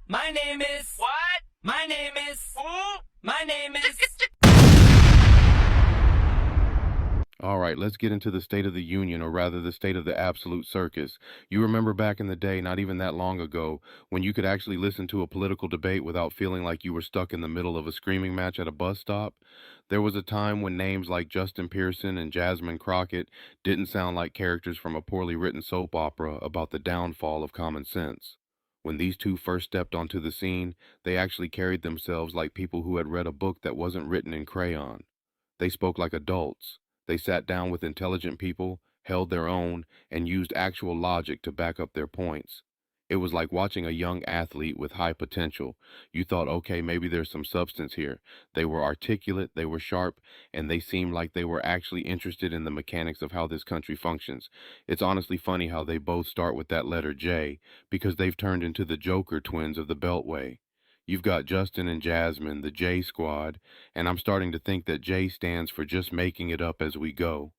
My name is... What? My name is... Who? My name is... All right, let's get into the State of the Union, or rather the state of the absolute circus. You remember back in the day, not even that long ago, when you could actually listen to a political debate without feeling like you were stuck in the middle of a screaming match at a bus stop? There was a time when names like Justin Pearson and Jasmine Crockett didn't sound like characters from a poorly written soap opera about the downfall of common sense. When these two first stepped onto the scene, they actually carried themselves like people who had read a book that wasn't written in crayon. They spoke like adults. They sat down with intelligent people, held their own, and used actual logic to back up their points. It was like watching a young athlete with high potential. You thought, okay, maybe there's some substance here. They were articulate, they were sharp, and they seemed like they were actually interested in the mechanics of how this country functions. It's honestly funny how they both start with that letter J, because they've turned into the Joker twins of the Beltway. You've got Justin and Jasmine, the J Squad, and I'm starting to think that J stands for just making it up as we go.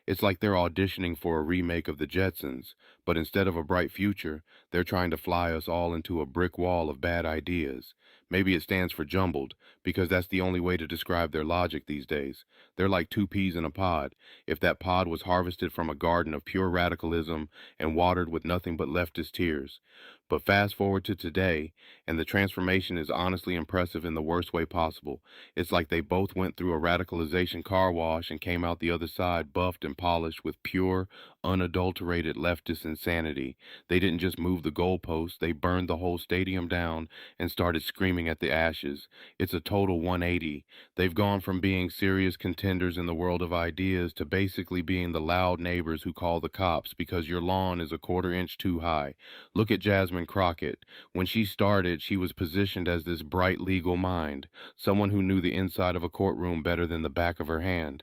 It's like they're auditioning for a remake of the Jetsons, but instead of a bright future, they're trying to fly us all into a brick wall of bad ideas. Maybe it stands for jumbled, because that's the only way to describe their logic these days. They're like two peas in a pod. If that pod was harvested from a garden of pure radicalism and watered with nothing but leftist tears. But fast forward to today, and the transformation is honestly impressive in the worst way possible. It's like they both went through a radicalization car wash and came out the other side buffed and polished with pure, unadulterated leftist insanity. They didn't just move the goalposts, they burned the whole stadium down and started screaming at the ashes. It's a total 180. They've gone from being serious contenders in the world of ideas to basically being the loud neighbors who call the cops because your lawn is a quarter-inch too high. Look at Jasmine Crockett. When she started, she was positioned as this bright legal mind, someone who knew the inside of a courtroom better than the back of her hand.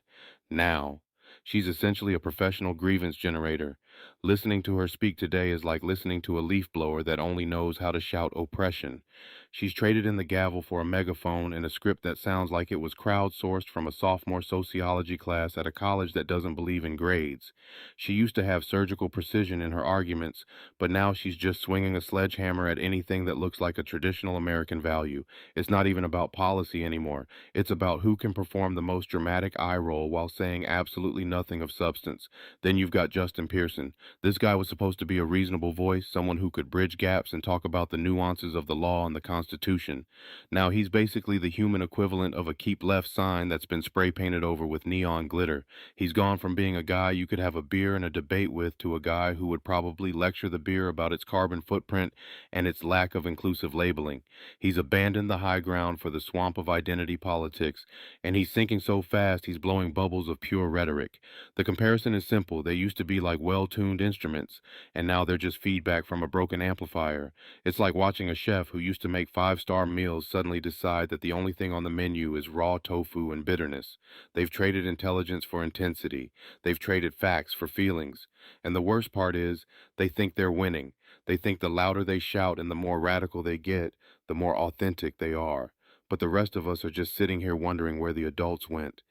Now, she's essentially a professional grievance generator. Listening to her speak today is like listening to a leaf blower that only knows how to shout oppression. She's traded in the gavel for a megaphone and a script that sounds like it was crowdsourced from a sophomore sociology class at a college that doesn't believe in grades. She used to have surgical precision in her arguments, but now she's just swinging a sledgehammer at anything that looks like a traditional American value. It's not even about policy anymore. It's about who can perform the most dramatic eye roll while saying absolutely nothing of substance. Then you've got Justin Pearson. This guy was supposed to be a reasonable voice, someone who could bridge gaps and talk about the nuances of the law and the Constitution. Now he's basically the human equivalent of a Keep Left sign that's been spray painted over with neon glitter. He's gone from being a guy you could have a beer and a debate with to a guy who would probably lecture the beer about its carbon footprint and its lack of inclusive labeling. He's abandoned the high ground for the swamp of identity politics, and he's sinking so fast he's blowing bubbles of pure rhetoric. The comparison is simple. They used to be like well-tuned instruments, and now they're just feedback from a broken amplifier. It's like watching a chef who used to make five-star meals suddenly decide that the only thing on the menu is raw tofu and bitterness. They've traded intelligence for intensity. They've traded facts for feelings. And the worst part is, they think they're winning. They think the louder they shout and the more radical they get, the more authentic they are. But the rest of us are just sitting here wondering where the adults went.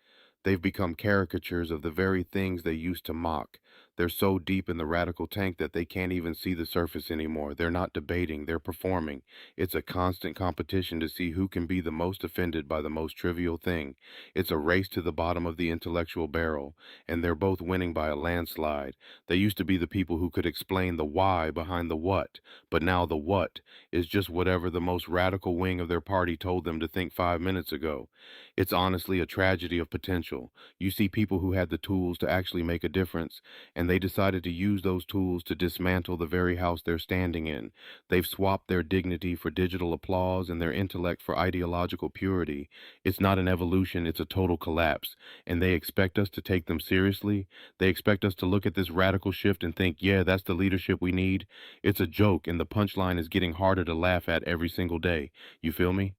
They've become caricatures of the very things they used to mock. They're so deep in the radical tank that they can't even see the surface anymore. They're not debating, they're performing. It's a constant competition to see who can be the most offended by the most trivial thing. It's a race to the bottom of the intellectual barrel, and they're both winning by a landslide. They used to be the people who could explain the why behind the what, but now the what is just whatever the most radical wing of their party told them to think 5 minutes ago. It's honestly a tragedy of potential. You see people who had the tools to actually make a difference, and they decided to use those tools to dismantle the very house they're standing in. They've swapped their dignity for digital applause and their intellect for ideological purity. It's not an evolution, it's a total collapse. And they expect us to take them seriously? They expect us to look at this radical shift and think, yeah, that's the leadership we need? It's a joke, and the punchline is getting harder to laugh at every single day. You feel me?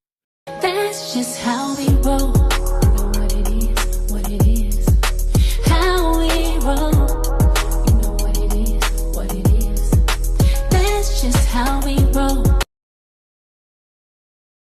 That's just how we roll.